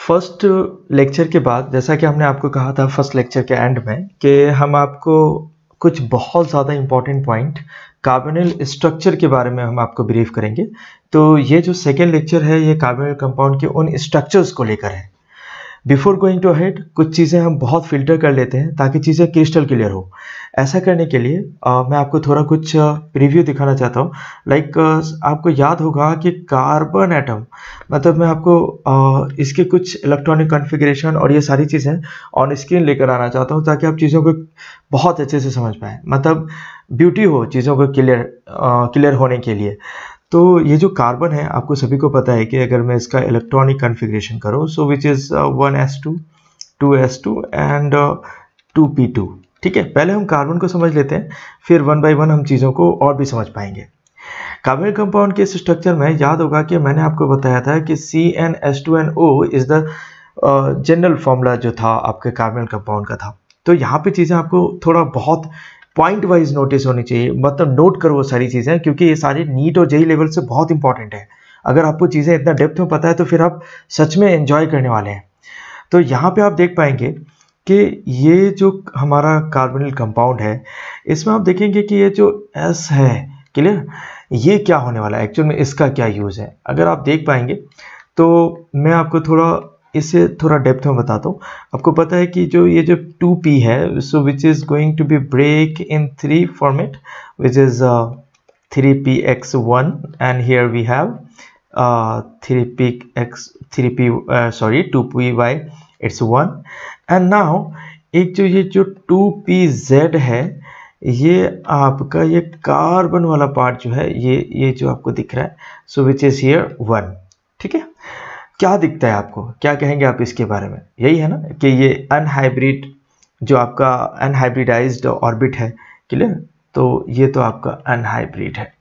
First lecture के बाद जैसा कि हमने आपको कहा था फर्स्ट लेक्चर के एंड में कि हम आपको कुछ बहुत ज़्यादा इम्पॉर्टेंट पॉइंट कार्बोनिल स्ट्रक्चर के बारे में हम आपको ब्रीफ करेंगे। तो ये जो सेकेंड लेक्चर है ये कार्बोनिल कंपाउंड के उन स्ट्रक्चर्स को लेकर है। बिफोर गोइंग टू अहेड कुछ चीज़ें हम बहुत फिल्टर कर लेते हैं ताकि चीज़ें क्रिस्टल क्लियर हो। ऐसा करने के लिए मैं आपको थोड़ा कुछ प्रीव्यू दिखाना चाहता हूँ। आपको याद होगा कि कार्बन एटम मतलब मैं आपको इसके कुछ इलेक्ट्रॉनिक कॉन्फ़िगरेशन और ये सारी चीज़ें ऑन स्क्रीन लेकर आना चाहता हूँ ताकि आप चीज़ों को बहुत अच्छे से समझ पाएँ, मतलब ब्यूटी हो चीज़ों को क्लियर होने के लिए। तो ये जो कार्बन है आपको सभी को पता है कि अगर मैं इसका इलेक्ट्रॉनिक कॉन्फ़िगरेशन करूँ सो which is 1s2 2s2 and 2p2। ठीक है, पहले हम कार्बन को समझ लेते हैं, फिर वन बाय वन हम चीज़ों को और भी समझ पाएंगे। कार्बनिक कंपाउंड के इस स्ट्रक्चर में याद होगा कि मैंने आपको बताया था कि CnH2nO is the general formula जो था आपके कार्बनिक कंपाउंड का था। तो यहाँ पे चीज़ें आपको थोड़ा बहुत पॉइंट वाइज नोटिस होनी चाहिए, मतलब नोट करो वो सारी चीज़ें, क्योंकि ये सारी नीट और जेई लेवल से बहुत इंपॉर्टेंट है। अगर आपको चीज़ें इतना डेप्थ में पता है तो फिर आप सच में एंजॉय करने वाले हैं। तो यहाँ पे आप देख पाएंगे कि ये जो हमारा कार्बोनिल कंपाउंड है इसमें आप देखेंगे कि ये जो S है, क्लियर, ये क्या होने वाला है, एक्चुअल में इसका क्या यूज़ है। अगर आप देख पाएंगे तो मैं आपको इसे थोड़ा डेप्थ में बताता हूँ। आपको पता है कि ये जो 2p है, so which is going to be break in 3 format which is 3px1 and here we have 2py it's 1 and now एक ये जो 2pz है ये आपका ये कार्बन वाला पार्ट जो है ये जो आपको दिख रहा है, सो विच इज़ हियर 1। ठीक है, क्या दिखता है आपको, क्या कहेंगे आप इसके बारे में? यही है ना कि ये अनहाइब्रिड जो आपका अनहाइब्रिडाइज्ड ऑर्बिट है, क्लियर। तो ये तो आपका अनहाइब्रिड है,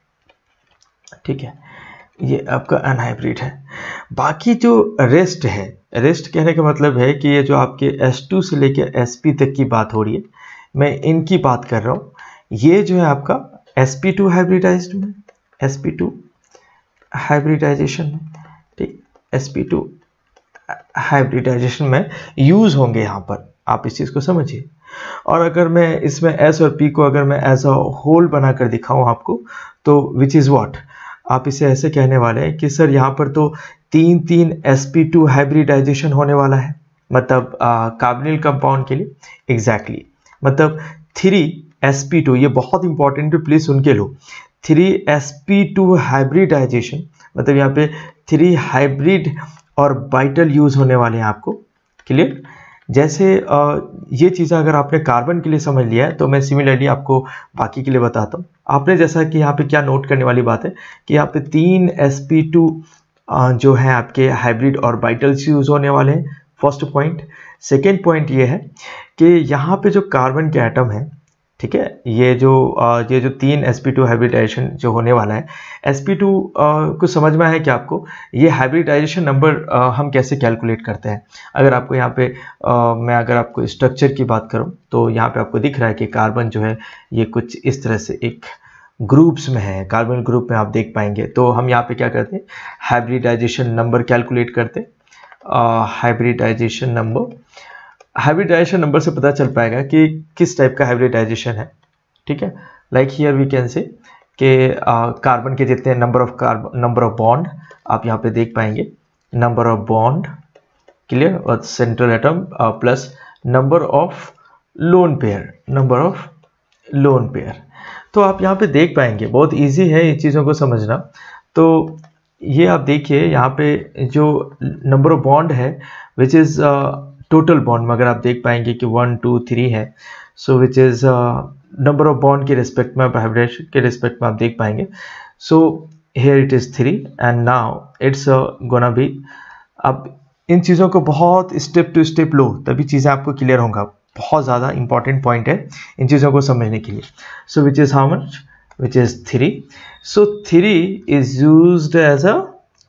ठीक है, ये आपका अनहाइब्रिड है। बाकी जो रेस्ट है, रेस्ट कहने का मतलब है कि ये जो आपके S2 से लेके sp तक की बात हो रही है, मैं इनकी बात कर रहा हूँ। ये जो है आपका sp2 हाइब्रिडाइज्ड में, sp2 हाइब्रिडाइजेशन में, ठीक, sp2 हाइब्रिडाइजेशन में यूज होंगे यहाँ पर, आप इस चीज़ को समझिए। और अगर मैं इसमें S और P को अगर मैं एज अ होल बनाकर दिखाऊं आपको, तो विच इज़ व्हाट, आप इसे ऐसे कहने वाले हैं कि सर यहाँ पर तो 3 sp2 हाइब्रिडाइजेशन होने वाला है, मतलब कार्बोनिल कंपाउंड के लिए एग्जैक्टली मतलब 3sp2, ये बहुत इंपॉर्टेंट है, प्लीज सुन के लो। 3sp2 हाइब्रिडाइजेशन मतलब यहाँ पे 3 हाइब्रिड और बाइटल यूज होने वाले हैं आपको, क्लियर। जैसे ये चीज़ें अगर आपने कार्बन के लिए समझ लिया है तो मैं सिमिलरली आपको बाकी के लिए बताता हूँ। आपने जैसा कि यहाँ पे क्या नोट करने वाली बात है कि यहाँ पे 3 sp2 जो है आपके हाइब्रिड और बाइटल्स यूज होने वाले हैं, फर्स्ट पॉइंट। सेकेंड पॉइंट ये है कि यहाँ पे जो कार्बन के एटम है, ठीक है, ये जो 3 sp2 हाइब्रिडाइजेशन जो होने वाला है, sp2 कुछ समझ में आया कि आपको ये हाइब्रिडाइजेशन नंबर हम कैसे कैलकुलेट करते हैं। अगर आपको यहाँ पे मैं अगर आपको स्ट्रक्चर की बात करूँ तो यहाँ पे आपको दिख रहा है कि कार्बन जो है ये कुछ इस तरह से एक ग्रुप्स में है, कार्बन ग्रुप में आप देख पाएंगे। तो हम यहाँ पे क्या करते हैं, हाइब्रिडाइजेशन नंबर कैलकुलेट करते हैं। हाइब्रिडाइजेशन नंबर से पता चल पाएगा कि किस टाइप का हाइब्रिडाइजेशन है, ठीक है। लाइक हियर वी कैन से कि कार्बन के जितने नंबर ऑफ बॉन्ड आप यहाँ पे देख पाएंगे, नंबर ऑफ बॉन्ड, क्लियर, और central atom plus number of lone pair, तो आप यहाँ पे देख पाएंगे। बहुत इजी है इन चीज़ों को समझना। तो ये आप देखिए यहाँ पे जो नंबर ऑफ बॉन्ड है विच इज़ टोटल बॉन्ड में अगर आप देख पाएंगे कि 1 2 3 है, so which is number of bond के रिस्पेक्ट में, हाइब्रिडाइजेशन के रिस्पेक्ट में आप देख पाएंगे। So here it is 3 and now it's gonna be. अब इन चीज़ों को बहुत स्टेप टू स्टेप लो तभी चीज़ें आपको क्लियर होगा। बहुत ज़्यादा इंपॉर्टेंट पॉइंट है इन चीज़ों को समझने के लिए। So which is how much, which is 3। So 3 is used as a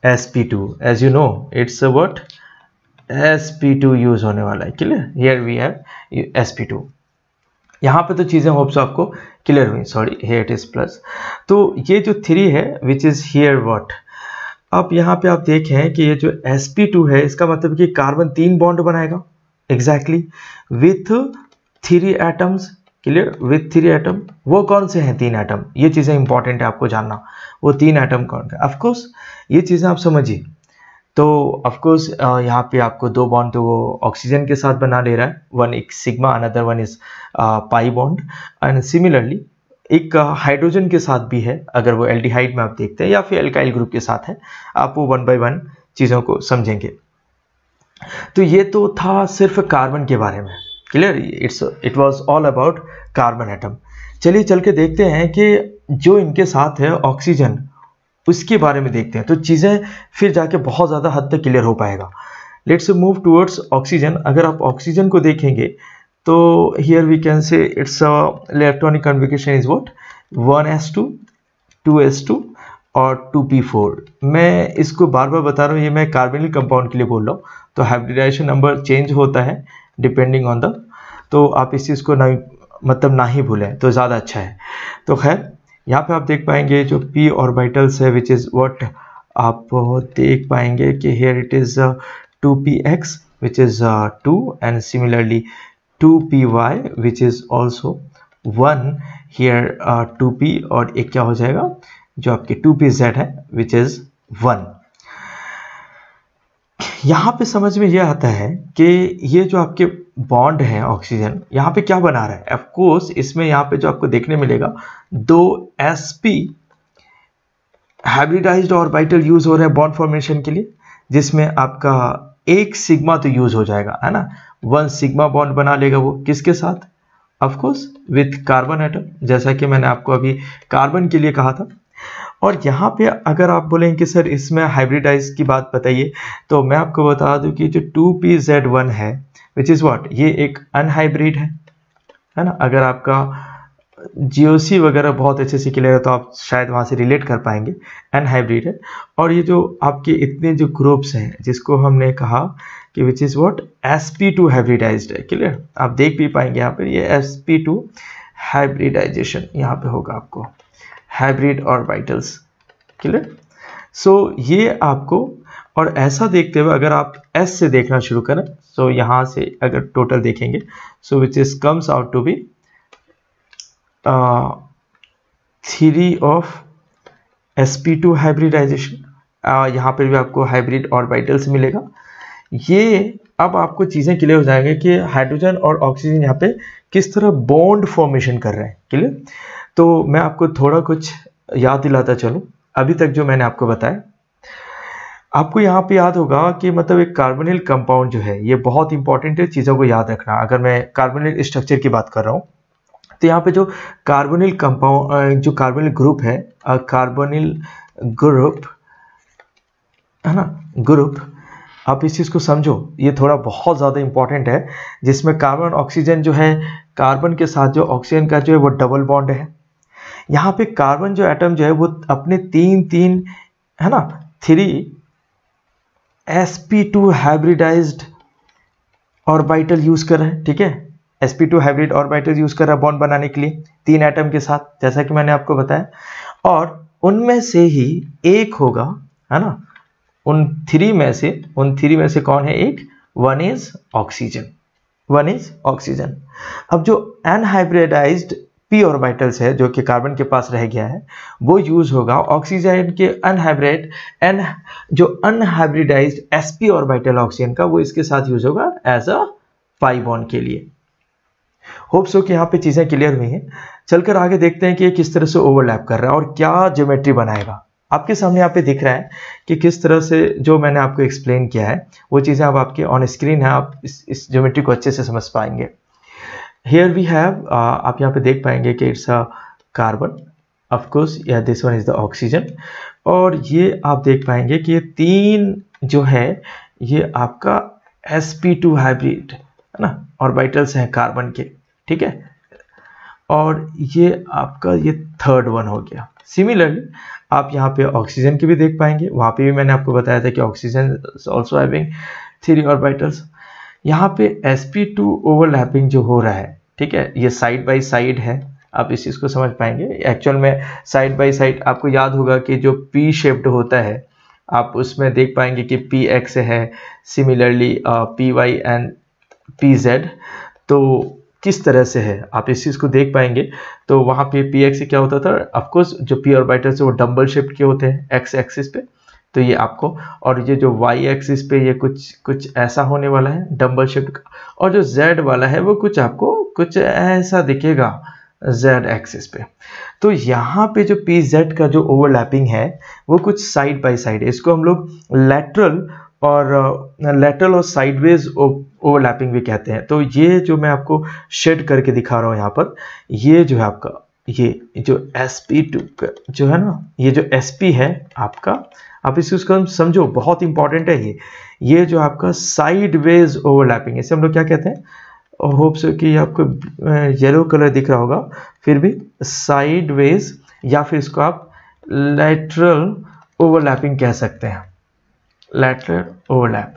sp2, as you know it's what, sp2 use होने वाला है, clear. Here we have sp2। यहाँ पे तो चीज़ें होप्स आपको क्लियर हुई, sorry here it is plus. तो ये जो 3 है विच इज़ हियर व्हाट, अब यहाँ पे आप देखें कि ये जो sp2 है इसका मतलब कि कार्बन 3 बॉन्ड बनाएगा exactly with 3 atoms. Clear, with 3 atom. वो कौन से हैं 3 एटम, ये चीज़ें इंपॉर्टेंट है आपको जानना। वो 3 एटम कौन है, ऑफकोर्स ये चीज़ें आप समझिए। तो ऑफकोर्स यहाँ पे आपको 2 बॉन्ड तो वो ऑक्सीजन के साथ बना ले रहा है, वन एक sigma, another one is pi bond. And similarly एक हाइड्रोजन के साथ भी है, अगर वो एल्डिहाइड में आप देखते हैं या फिर एल्काइल ग्रुप के साथ है, आप वो 1 बाय 1 चीज़ों को समझेंगे। तो ये तो था सिर्फ कार्बन के बारे में। Clear, it was all about carbon atom. चलिए चल के देखते हैं कि जो इनके साथ है ऑक्सीजन, उसके बारे में देखते हैं, तो चीज़ें फिर जाके बहुत ज़्यादा हद तक क्लियर हो पाएगा। Let's move towards oxygen. अगर आप ऑक्सीजन को देखेंगे तो here we can say its electronic configuration is what 1s2 2s2 और 2p4। मैं इसको बार बार बता रहा हूँ, ये मैं कार्बोनिल कंपाउंड के लिए बोल रहा हूँ, तो हाइब्रिडाइजेशन नंबर चेंज होता है डिपेंडिंग ऑन द, तो आप इस चीज़ को ना ही भूलें तो ज़्यादा अच्छा है। तो खैर यहाँ पे आप देख पाएंगे जो p ऑर्बिटल्स है विच इज़ व्हाट आप देख पाएंगे कि here it is 2px which is 2 and similarly 2py which is also 1 here 2p, और एक क्या हो जाएगा जो आपके 2pz है विच इज़ 1। यहाँ पे समझ में ये आता है कि ये जो आपके बॉन्ड है ऑक्सीजन, यहाँ पे क्या बना रहा है। ऑफ कोर्स इसमें यहाँ पे जो आपको देखने मिलेगा 2 sp हाइब्रिडाइज्ड ऑर्बिटल यूज हो रहे हैं बॉन्ड फॉर्मेशन के लिए, जिसमें आपका एक सिग्मा तो यूज हो जाएगा, है ना। 1 सिग्मा बॉन्ड बना लेगा वो किसके साथ, of course with carbon atom, जैसा कि मैंने आपको अभी कार्बन के लिए कहा था। और यहाँ पे अगर आप बोलें कि सर इसमें हाइब्रिडाइज की बात बताइए, तो मैं आपको बता दूं कि जो 2pz1 है विच इज़ व्हाट, ये एक अनहाइब्रिड है ना। अगर आपका GOC वगैरह बहुत अच्छे से क्लियर है तो आप शायद वहाँ से रिलेट कर पाएंगे, अनहाइब्रिड है। और ये जो आपके इतने जो ग्रुप्स हैं जिसको हमने कहा कि which is what sp2 hybridised है, क्लियर, आप देख भी पाएंगे यहाँ पर ये sp2 हाइब्रिडाइजेशन यहाँ पे होगा आपको, हाइब्रिड ऑर्बिटल्स, क्लियर। सो ये आपको, और ऐसा देखते हुए अगर आप S से देखना शुरू करें, सो यहाँ से अगर टोटल देखेंगे, so which is comes out to be 3 of sp2 hybridization. यहाँ पर भी आपको हाइब्रिड ऑर्बिटल्स मिलेगा। ये अब आपको चीज़ें क्लियर हो जाएंगे कि हाइड्रोजन और ऑक्सीजन यहाँ पे किस तरह बॉन्ड फॉर्मेशन कर रहे हैं, क्लियर। तो मैं आपको थोड़ा कुछ याद दिलाता चलूँ अभी तक जो मैंने आपको बताया। आपको यहाँ पे याद होगा कि मतलब एक कार्बोनिल कंपाउंड जो है ये बहुत इंपॉर्टेंट है, चीज़ों को याद रखना। अगर मैं कार्बोनिल स्ट्रक्चर की बात कर रहा हूँ तो यहाँ पे जो कार्बोनिल कंपाउंड, जो कार्बोनिल ग्रुप है, कार्बोनिल ग्रुप है ना, ग्रुप, आप इस चीज़ को समझो, ये थोड़ा बहुत ज़्यादा इंपॉर्टेंट है, जिसमें कार्बन ऑक्सीजन जो है, कार्बन के साथ जो ऑक्सीजन का जो है वो डबल बॉन्ड है। यहाँ पे कार्बन जो एटम जो है वो अपने 3 है ना 3 sp2 हाइब्रिडाइज्ड ऑर्बिटल यूज कर रहे हैं, ठीक है। sp2 हाइब्रिड ऑर्बिटल यूज कर रहा है बॉन्ड बनाने के लिए 3 एटम के साथ, जैसा कि मैंने आपको बताया। और उनमें से ही एक होगा, है ना, उन 3 में से कौन है एक, 1 इज ऑक्सीजन। अब जो अनहाइब्रिडाइज्ड p ऑर्बिटल्स है जो कि कार्बन के पास रह गया है, वो यूज होगा ऑक्सीजन के जो अनहाइब्रिडाइज्ड sp ऑर्बिटल ऑक्सीजन का, वो इसके साथ यूज होगा एज अ पाई बॉन्ड के लिए। होप सो कि यहाँ पे चीजें क्लियर हुई हैं। चलकर आगे देखते हैं कि ये किस तरह से ओवरलैप कर रहा है और क्या ज्योमेट्री बनाएगा। आपके सामने यहाँ पे दिख रहा है कि किस तरह से जो मैंने आपको एक्सप्लेन किया है वो चीज़ें अब आपके ऑन स्क्रीन है, आप इस ज्योमेट्री को अच्छे से समझ पाएंगे। हियर वी हैव, आप यहाँ पे देख पाएंगे कि it's a carbon, of course या this one is the oxygen. और ये आप देख पाएंगे कि ये 3 जो है ये आपका sp2 हाइब्रिड है ना, ऑर्बिटल्स हैं कार्बन के, ठीक है। और ये आपका ये 3rd वन हो गया। सिमिलरली आप यहाँ पे ऑक्सीजन की भी देख पाएंगे, वहाँ पे भी मैंने आपको बताया था कि ऑक्सीजन ऑल्सो हैविंग 3 ऑर्बिटल्स। यहाँ पे sp2 ओवरलैपिंग जो हो रहा है, ठीक है, ये साइड बाय साइड है, आप इस चीज़ को समझ पाएंगे। एक्चुअल में साइड बाय साइड आपको याद होगा कि जो p शेप्ड होता है आप उसमें देख पाएंगे कि px है, सिमिलरली py एंड pz। तो किस तरह से है आप इस चीज़ को देख पाएंगे। तो वहाँ पे px क्या होता था, ऑफकोर्स जो p ऑर्बिटल्स है वो डबल शिफ्ट के होते हैं x एक्सिस पे, तो ये आपको, और ये जो y एक्सिस पे ये कुछ ऐसा होने वाला है डबल शिफ्ट का, और जो z वाला है वो कुछ आपको कुछ ऐसा दिखेगा z एक्सिस पे। तो यहाँ पे जो pz का जो ओवरलैपिंग है वो कुछ साइड बाय साइड है, इसको हम लोग लेटरल और साइडवेज ओवरलैपिंग भी कहते हैं। तो ये जो मैं आपको शेड करके दिखा रहा हूँ यहाँ पर, ये जो है आपका ये जो sp2 जो है ना, ये जो sp है आपका, आप इस उसको समझो, बहुत इंपॉर्टेंट है ये जो आपका साइडवेज ओवरलैपिंग है, इसे हम लोग क्या कहते हैं, होप सो कि आपको येलो कलर दिख रहा होगा, फिर भी साइडवेज, या फिर इसको आप लैटरल ओवरलैपिंग कह सकते हैं, लैटरल ओवरलैप।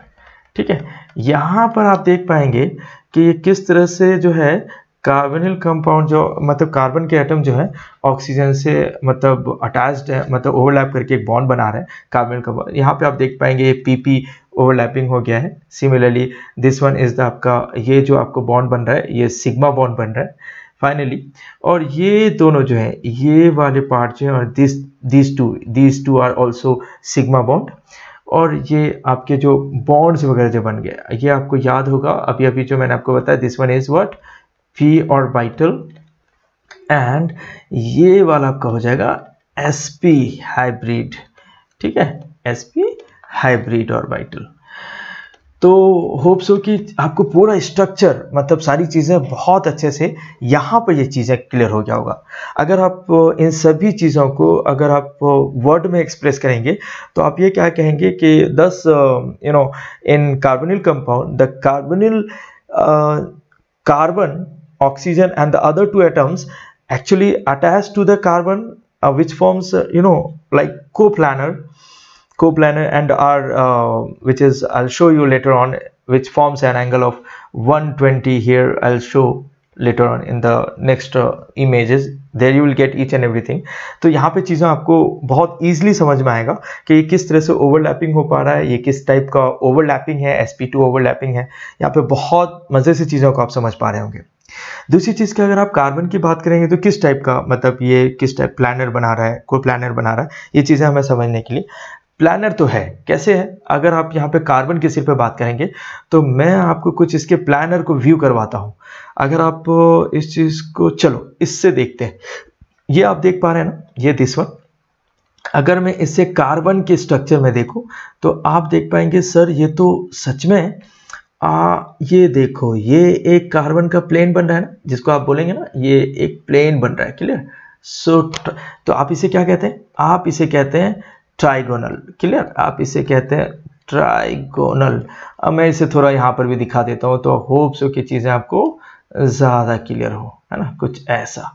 ठीक है, यहाँ पर आप देख पाएंगे कि ये किस तरह से जो है कार्बोनिल कंपाउंड, जो मतलब कार्बन के एटम जो है ऑक्सीजन से मतलब अटैच्ड है, मतलब ओवरलैप करके एक बॉन्ड बना रहे हैं कार्बोनिल कंपाउंड। यहाँ पे आप देख पाएंगे ये pp ओवरलैपिंग हो गया है। Similarly this one is the आपका, ये जो आपको बॉन्ड बन रहा है ये सिग्मा बॉन्ड बन रहा है फाइनली, और ये दोनों जो है ये वाले पार्ट जो है, और these two are also sigma bond. और ये आपके जो बॉन्ड्स वगैरह जो बन गए, ये आपको याद होगा अभी अभी जो मैंने आपको बताया, this one is what, p orbital, and ये वाला आपका हो जाएगा sp हाइब्रिड। ठीक है, sp हाइब्रिड ऑर्बिटल। तो होप सो कि आपको पूरा स्ट्रक्चर मतलब सारी चीज़ें बहुत अच्छे से यहाँ पर ये चीज़ें क्लियर हो गया होगा। अगर आप इन सभी चीज़ों को अगर आप वर्ड में एक्सप्रेस करेंगे तो आप ये क्या कहेंगे कि दस इन carbonyl compound the carbonyl carbon oxygen and the other two atoms actually attach to the carbon which forms like coplanar and are which is, I'll show you later on, which forms an angle of 120 here. I'll show later on in the next images, there you will get each and everything। तो यहाँ पे चीज़ें आपको बहुत easily समझ में आएगा कि ये किस तरह से ओवरलैपिंग हो पा रहा है, ये किस टाइप का ओवरलैपिंग है, sp2 ओवरलैपिंग है। यहाँ पे बहुत मज़े से चीज़ों को आप समझ पा रहे होंगे। दूसरी चीज़ की अगर आप कार्बन की बात करेंगे तो किस टाइप का, मतलब ये किस टाइप प्लानर बना रहा है, कोई प्लानर बना रहा है, ये चीज़ें हमें समझने के लिए, प्लानर तो है कैसे है। अगर आप यहाँ पे कार्बन के सिर पे बात करेंगे तो मैं आपको कुछ इसके प्लानर को व्यू करवाता हूँ। अगर आप इस चीज़ को चलो इससे देखते हैं, ये आप देख पा रहे हैं ना, ये दिस वन, अगर मैं इससे कार्बन के स्ट्रक्चर में देखूँ तो आप देख पाएंगे सर ये तो सच में ये देखो, ये एक कार्बन का प्लेन बन रहा है ना, जिसको आप बोलेंगे ना ये एक प्लेन बन रहा है, क्लियर। सो तो आप इसे क्या कहते हैं, आप इसे कहते हैं ट्राइगोनल, क्लियर, आप इसे कहते हैं ट्राइगोनल। अब मैं इसे थोड़ा यहाँ पर भी दिखा देता हूँ तो होप सो कि चीज़ें आपको ज़्यादा क्लियर हो, है ना, कुछ ऐसा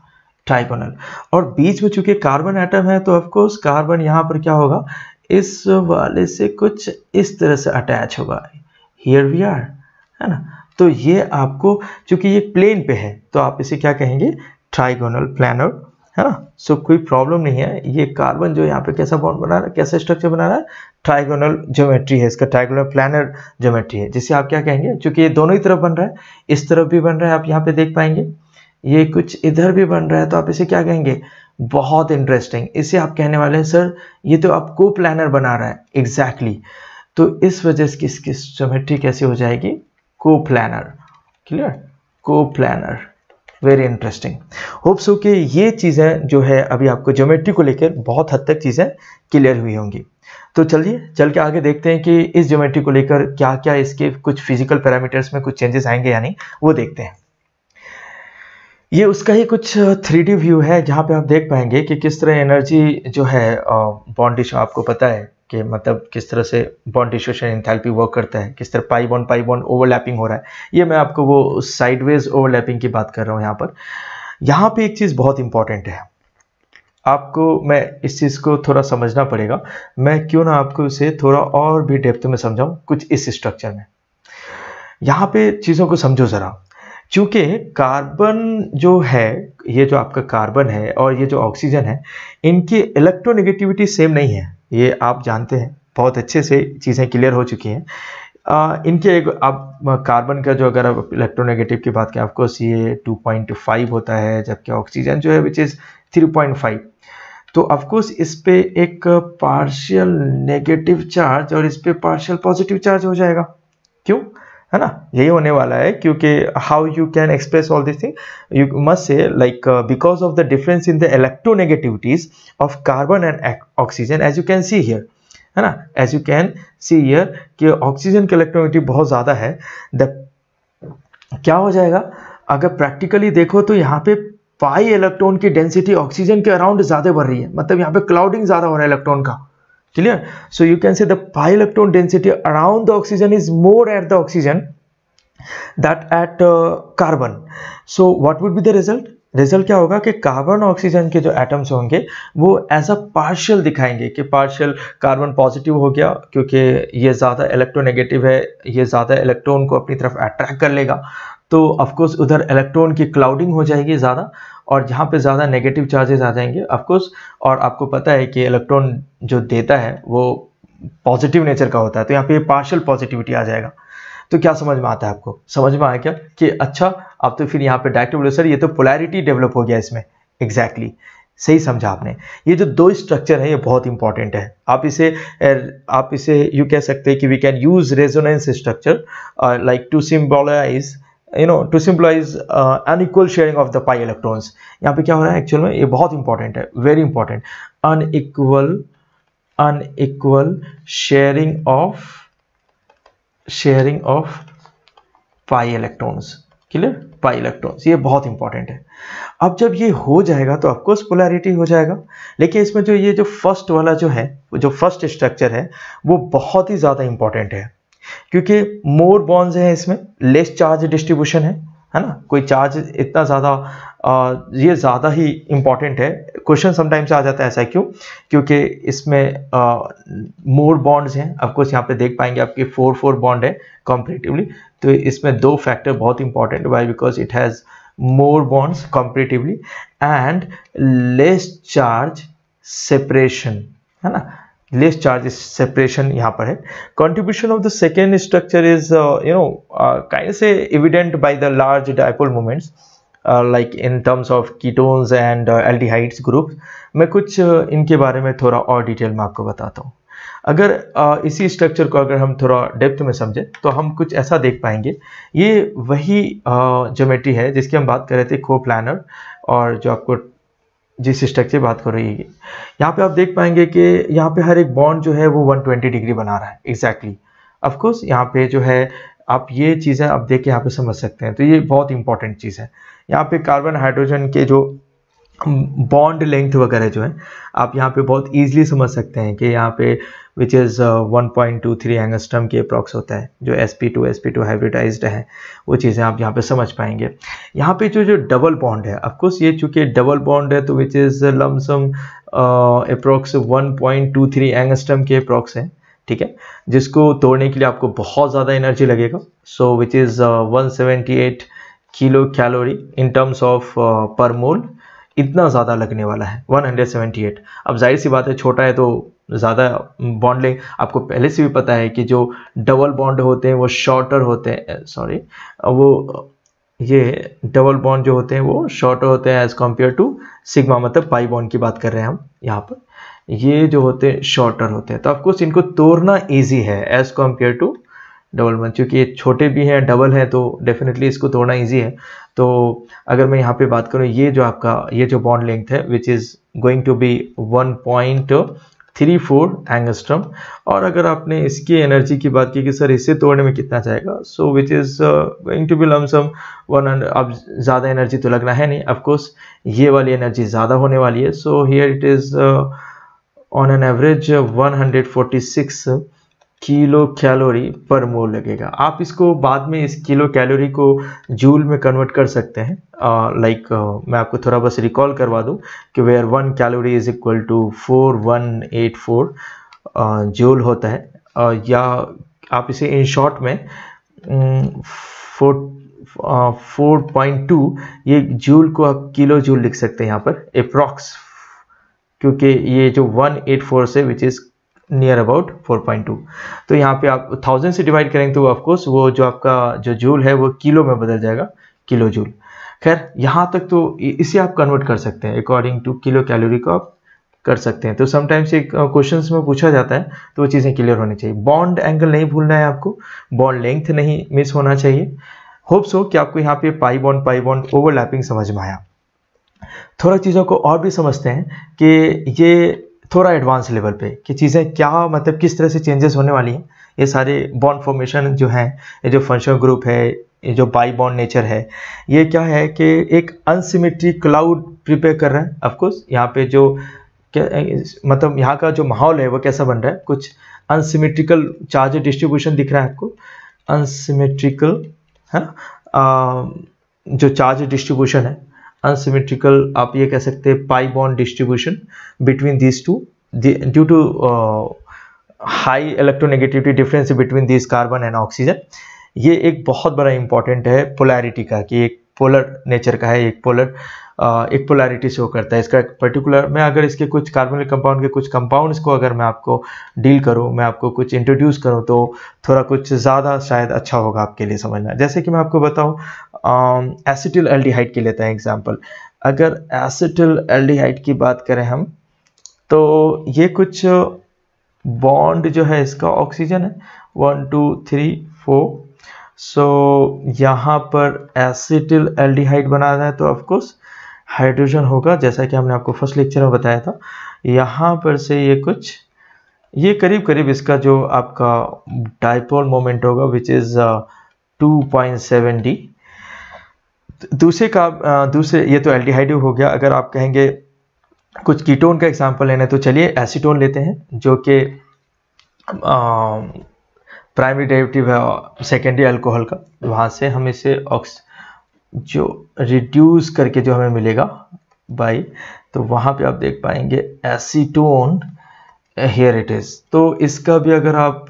ट्राइगोनल। और बीच में चूंकि कार्बन एटम है तो ऑफकोर्स कार्बन यहाँ पर क्या होगा, इस वाले से कुछ इस तरह से अटैच होगा, हियर वी आर, है ना। तो ये आपको चूंकि ये प्लेन पे है तो आप इसे क्या कहेंगे, ट्राइगोनल प्लानर, है ना। सो कोई प्रॉब्लम नहीं है। ये कार्बन जो यहाँ पे कैसा बॉन्ड बना रहा है, कैसा स्ट्रक्चर बना रहा है, ट्राइगोनल ज्योमेट्री है इसका, ट्राइगोनल प्लानर ज्योमेट्री है, जिसे आप क्या कहेंगे, चूंकि ये दोनों ही तरफ बन रहा है, इस तरफ भी बन रहा है, आप यहाँ पे देख पाएंगे, ये कुछ इधर भी बन रहा है, तो आप इसे क्या कहेंगे, बहुत इंटरेस्टिंग। इसे आप कहने वाले हैं सर ये तो आप को प्लानर बना रहा है, एग्जैक्टली। तो इस वजह से इसकी ज्योमेट्री कैसी हो जाएगी, coplanar, clear, coplanar, very interesting. Hope so कि ये चीज़ें जो है अभी आपको ज्योमेट्री को लेकर बहुत हद तक चीज़ें क्लियर हुई होंगी। तो चलिए चल के आगे देखते हैं कि इस ज्योमेट्री को लेकर क्या क्या इसके कुछ फिजिकल पैरामीटर्स में कुछ चेंजेस आएंगे या नहीं, वो देखते हैं। ये उसका ही कुछ 3D व्यू है जहाँ पे आप देख पाएंगे कि किस तरह एनर्जी जो है बॉन्ड डिस्ट्रीब्यूशन, आपको पता है कि मतलब किस तरह से बॉन्ड डिस्ट्रीब्यूशन एंथैल्पी वर्क करता है, किस तरह पाई बॉन्ड ओवरलैपिंग हो रहा है। ये मैं आपको वो साइडवेज ओवरलैपिंग की बात कर रहा हूँ। यहाँ पे एक चीज़ बहुत इंपॉर्टेंट है, आपको मैं इस चीज़ को थोड़ा समझना पड़ेगा। मैं क्यों ना आपको इसे थोड़ा और भी डेप्थ में समझाऊँ कुछ इस स्ट्रक्चर में। यहाँ पे चीज़ों को समझो ज़रा, चूँकि कार्बन जो है, ये जो आपका कार्बन है और ये जो ऑक्सीजन है, इनकी इलेक्ट्रोनेगेटिविटी सेम नहीं है, ये आप जानते हैं, बहुत अच्छे से चीज़ें क्लियर हो चुकी हैं। इनके एक आप कार्बन का जो अगर आप इलेक्ट्रोनेगेटिव की बात करें, ऑफकोर्स ये 2.5 होता है, जबकि ऑक्सीजन जो है विच इज़ 3.5। तो ऑफकोर्स इस पे एक पार्शियल नेगेटिव चार्ज और इस पे पार्शियल पॉजिटिव चार्ज हो जाएगा। क्यों? है ना, यही होने वाला है, क्योंकि how you can express all this thing, you must say like because of the difference in the electronegativities of carbon and oxygen, as you can see here, है ना, as you can see here कि oxygen की electronegative बहुत ज़्यादा है। क्या हो जाएगा, अगर प्रैक्टिकली देखो तो यहाँ पे पाई इलेक्ट्रॉन की डेंसिटी ऑक्सीजन के अराउंड ज़्यादा बढ़ रही है, मतलब यहाँ पे क्लाउडिंग ज़्यादा हो रहा है इलेक्ट्रॉन का। Clear? So you can say the pi electron density around the oxygen is more at the oxygen that at carbon. So what would be the result? Result क्या होगा कि कार्बन और ऑक्सीजन के जो एटम्स होंगे वो as a partial दिखाएंगे कि पार्शियल कार्बन पॉजिटिव हो गया, क्योंकि ये ज़्यादा इलेक्ट्रोनेगेटिव है, ये ज़्यादा इलेक्ट्रॉन को अपनी तरफ अट्रैक्ट कर लेगा, तो ऑफकोर्स उधर इलेक्ट्रॉन की क्लाउडिंग हो जाएगी ज़्यादा, और जहाँ पे ज़्यादा नेगेटिव चार्जेस आ जाएंगे ऑफकोर्स। और आपको पता है कि इलेक्ट्रॉन जो देता है वो पॉजिटिव नेचर का होता है, तो यहाँ पे पार्शियल पॉजिटिविटी आ जाएगा। तो क्या समझ में आता है आपको? समझ में आया क्या कि अच्छा अब तो फिर यहाँ पे डायरेक्ट बोलो सर ये तो पोलैरिटी डेवलप हो गया इसमें। एग्जैक्टली सही समझा आपने। ये जो दो स्ट्रक्चर है ये बहुत इंपॉर्टेंट है। आप इसे यू कह सकते हैं कि we can use resonance structure like to symbolise to symbolize unequal sharing of the pi electrons। यहाँ पे क्या हो रहा है एक्चुअल में, ये बहुत इंपॉर्टेंट है, very important. Unequal sharing of pi electrons. Clear? Pi electrons, ये बहुत इंपॉर्टेंट है। अब जब ये हो जाएगा तो ऑफकोर्स पोलैरिटी हो जाएगा, लेकिन इसमें जो ये जो फर्स्ट वाला जो है, जो फर्स्ट स्ट्रक्चर है वो बहुत ही ज़्यादा इंपॉर्टेंट है, क्योंकि मोर बॉन्ड्स हैं इसमें, लेस चार्ज डिस्ट्रीब्यूशन है ना, कोई चार्ज इतना ज़्यादा, ये ज़्यादा ही इंपॉर्टेंट है। क्वेश्चन समटाइम्स आ जाता है ऐसा क्यों, क्योंकि इसमें मोर बॉन्ड्स हैं। ऑफकोर्स यहाँ पे देख पाएंगे आपके 4 बॉन्ड है कंपैरेटिवली, तो इसमें दो फैक्टर बहुत important, why because it has more bonds comparatively and less charge separation, है ना, लेस चार्ज सेपरेशन यहाँ पर है। Contribution of the second structure is kind से evident by the large dipole moments like in terms of ketones and aldehydes group. मैं कुछ इनके बारे में थोड़ा और डिटेल में आपको बताता हूँ। अगर इसी स्ट्रक्चर को अगर हम थोड़ा डेप्थ में समझें तो हम कुछ ऐसा देख पाएंगे, ये वही ज्योमेट्री है जिसकी हम बात कर रहे थे, कोप्लानर, और जो आपको जिस स्ट्रक्चर बात कर रही है यहाँ पे आप देख पाएंगे कि यहाँ पे हर एक बॉन्ड जो है वो 120 डिग्री बना रहा है। एग्जैक्टली ऑफकोर्स यहाँ पे जो है आप ये चीज़ें आप देख के यहाँ पे समझ सकते हैं, तो ये बहुत इंपॉर्टेंट चीज़ है। यहाँ पे कार्बन हाइड्रोजन के जो बॉन्ड लेंथ वगैरह जो है आप यहाँ पे बहुत ईजिली समझ सकते हैं कि यहाँ पे विच इज़ 1.23 एंगस्ट्रम के अप्रॉक्स होता है, जो sp2 हाइब्रिडाइज्ड है, वो चीज़ें आप यहाँ पे समझ पाएंगे। यहाँ पे जो डबल बॉन्ड है, ऑफकोर्स ये चूँकि डबल बॉन्ड है तो which is lump sum approx 1.23 angstrom के अप्रॉक्स है, ठीक है, जिसको तोड़ने के लिए आपको बहुत ज़्यादा एनर्जी लगेगा। So which is 178 kilo calorie in terms of per mole, इतना ज़्यादा लगने वाला है 178। अब जाहिर सी बात है छोटा है तो ज़्यादा बॉन्ड लेंगे। आपको पहले से भी पता है कि जो डबल बॉन्ड होते हैं वो शॉर्टर होते हैं, सॉरी वो ये डबल बॉन्ड जो होते हैं वो शॉर्टर होते हैं एज कम्पेयर टू सिग्मा, मतलब पाई बॉन्ड की बात कर रहे हैं हम यहाँ पर, ये जो होते हैं शॉर्टर होते हैं। तो ऑफकोर्स इनको तोड़ना ईजी है as compare to double bond, क्योंकि ये छोटे भी हैं डबल हैं तो डेफिनेटली इसको तोड़ना ईजी है। तो अगर मैं यहाँ पे बात करूँ, ये जो आपका ये जो बॉन्ड लेंथ है which is going to be 1.34 angstrom, और अगर आपने इसकी एनर्जी की बात की कि सर इसे तोड़ने में कितना जाएगा, so which is going to be lump sum 100। अब ज़्यादा एनर्जी तो लगना है नहीं, ऑफकोर्स ये वाली एनर्जी ज़्यादा होने वाली है। सो here it is on an average 146 kilo calorie पर मोल लगेगा। आप इसको बाद में इस किलो कैलोरी को जूल में कन्वर्ट कर सकते हैं। मैं आपको थोड़ा बस रिकॉल करवा दूं कि where 1 calorie is equal to 4184 joule होता है, या आप इसे इन शॉर्ट में 4.2 ये जूल को आप किलो जूल लिख सकते हैं यहाँ पर अप्रॉक्स, क्योंकि ये जो 184 से विच इज़ नियर अबाउट 4.2। तो यहाँ पे आप 1000 से डिवाइड करेंगे तो ऑफकोर्स वो जो आपका जो जूल है वो किलो में बदल जाएगा, किलो जूल। खैर यहाँ तक तो इसे आप कन्वर्ट कर सकते हैं अकॉर्डिंग टू किलो कैलोरी को आप कर सकते हैं। तो समटाइम्स एक क्वेश्चंस में पूछा जाता है तो वो चीज़ें क्लियर होनी चाहिए। बॉन्ड एंगल नहीं भूलना है आपको, बॉन्ड लेंथ नहीं मिस होना चाहिए। होप सो कि आपको यहाँ पे पाई बॉन्ड ओवरलैपिंग समझ में आया। थोड़ा चीज़ों को और भी समझते हैं कि ये थोड़ा एडवांस लेवल पे कि चीज़ें क्या मतलब किस तरह से चेंजेस होने वाली हैं। ये सारे बॉन्ड फॉर्मेशन जो है, ये जो फंक्शनल ग्रुप है, ये जो बाई बॉन्ड नेचर है, ये क्या है कि एक अनसिमेट्रिक क्लाउड प्रिपेयर कर रहा है। ऑफकोर्स यहाँ पे जो मतलब यहाँ का जो माहौल है वो कैसा बन रहा है, कुछ अनसिमेट्रिकल चार्ज डिस्ट्रीब्यूशन दिख रहा है आपको, अनसिमेट्रिकल है जो चार्ज डिस्ट्रीब्यूशन है, अनसिमेट्रिकल आप ये कह सकते हैं pi bond distribution between these two due to high electronegativity difference between this carbon and oxygen. ये एक बहुत बड़ा इंपॉर्टेंट है पोलैरिटी का, कि एक पोलर नेचर का है, एक पोलैरिटी शो करता है। इसका पर्टिकुलर मैं अगर इसके कुछ कार्बोनिल कंपाउंड के कुछ कंपाउंड्स को अगर मैं आपको डील करूं, मैं आपको कुछ इंट्रोड्यूस करूं तो थोड़ा कुछ ज़्यादा शायद अच्छा होगा आपके लिए समझना। जैसे कि मैं आपको बताऊं एसिटिल एल्डिहाइड के लेते हैं एग्जांपल। अगर एसिटिल एल्डिहाइड की बात करें हम तो ये कुछ बॉन्ड जो है इसका ऑक्सीजन है 1 2 3 4। सो यहाँ पर एसिटिल एल्डिहाइड बनाना है तो ऑफकोर्स हाइड्रोजन होगा, जैसा कि हमने आपको फर्स्ट लेक्चर में बताया था। यहाँ पर से ये करीब करीब इसका जो आपका डाइपोल मोमेंट होगा विच इज 2.7 d। दूसरे ये तो एल्डिहाइड हो गया। अगर आप कहेंगे कुछ कीटोन का एग्जांपल लेने तो चलिए एसीटोन लेते हैं, जो कि प्राइमरी डेरिवेटिव है सेकेंडरी अल्कोहल का। वहाँ से हम इसे जो रिड्यूस करके जो हमें मिलेगा बाई, तो वहाँ पे आप देख पाएंगे एसीटोन, हियर इट इज। तो इसका भी अगर आप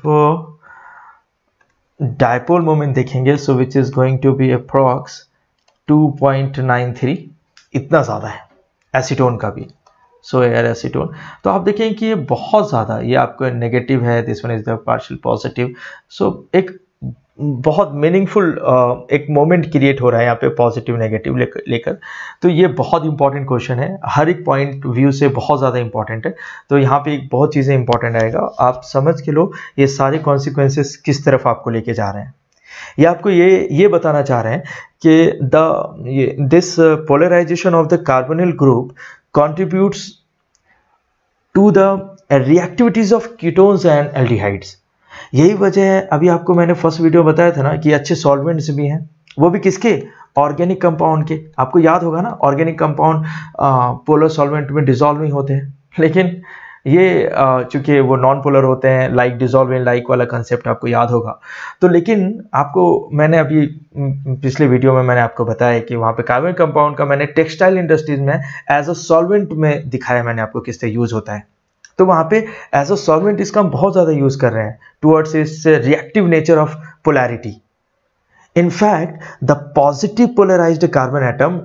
डाइपोल मोमेंट देखेंगे so which is going to be approx 2.93, इतना ज़्यादा है एसीटोन का भी। सो एयर एसीटोन तो आप देखें कि ये बहुत ज़्यादा, ये आपको नेगेटिव है, this one is the partial positive. So एक बहुत मीनिंगफुल एक मोमेंट क्रिएट हो रहा है यहाँ पे पॉजिटिव नेगेटिव लेकर। तो ये बहुत इंपॉर्टेंट क्वेश्चन है, हर एक पॉइंट व्यू से बहुत ज़्यादा इंपॉर्टेंट है। तो यहाँ पे एक बहुत चीज़ें इंपॉर्टेंट आएगा, आप समझ के लो ये सारे कॉन्सिक्वेंसेस किस तरफ आपको लेके जा रहे हैं। ये आपको ये बताना चाह रहे हैं कि this polarisation of the carbonyl group contributes to the reactivities of ketones and aldehydes। यही वजह है, अभी आपको मैंने फर्स्ट वीडियो बताया था ना कि अच्छे सॉल्वेंट्स भी हैं, वो भी किसके, ऑर्गेनिक कंपाउंड के। आपको याद होगा ना ऑर्गेनिक कंपाउंड पोलर सॉल्वेंट में डिजॉल्व नहीं होते हैं, लेकिन ये चूंकि वो नॉन पोलर होते हैं, लाइक डिजॉल्व इन लाइक वाला कंसेप्ट आपको याद होगा। तो लेकिन आपको मैंने अभी पिछले वीडियो में मैंने आपको बताया कि वहाँ पे कार्बन कंपाउंड का मैंने टेक्सटाइल इंडस्ट्रीज में एज अ सॉल्वेंट में दिखाया मैंने आपको किस तरह यूज होता है। तो वहाँ पे एज अ सॉल्वेंट इसका हम बहुत ज़्यादा यूज कर रहे हैं towards it's reactive nature of polarity. In fact, the positive polarized carbon atom,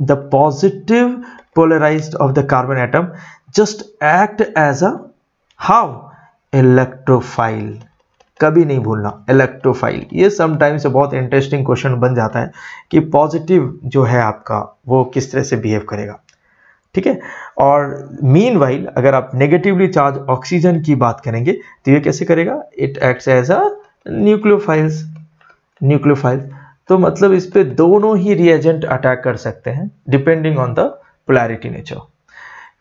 the positive polarized of the carbon atom just act as a how electrophile। कभी नहीं भूलना इलेक्ट्रोफाइल। ये समटाइम्स से बहुत इंटरेस्टिंग क्वेश्चन बन जाता है कि पॉजिटिव जो है आपका वो किस तरह से बिहेव करेगा, ठीक है। और मीनवाइल अगर आप नेगेटिवली चार्ज ऑक्सीजन की बात करेंगे तो ये कैसे करेगा, it acts as a nucleophile. तो मतलब इस पे दोनों ही रिएजेंट अटैक कर सकते हैं depending on the polarity nature.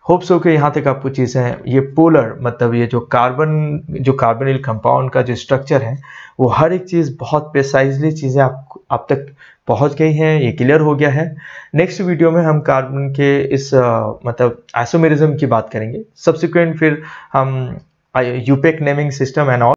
Hopes हो कि यहाँ तक आपको चीज़ें ये पोलर मतलब ये जो कार्बोनिल कंपाउंड का जो स्ट्रक्चर है वो हर एक चीज़ बहुत प्रिसाइजली चीज़ें आप तक पहुँच गई हैं, ये क्लियर हो गया है। नेक्स्ट वीडियो में हम कार्बन के इस मतलब आइसोमेरिज्म की बात करेंगे। सब्सिक्वेंट फिर हम यूपेक नेमिंग सिस्टम एंड ऑल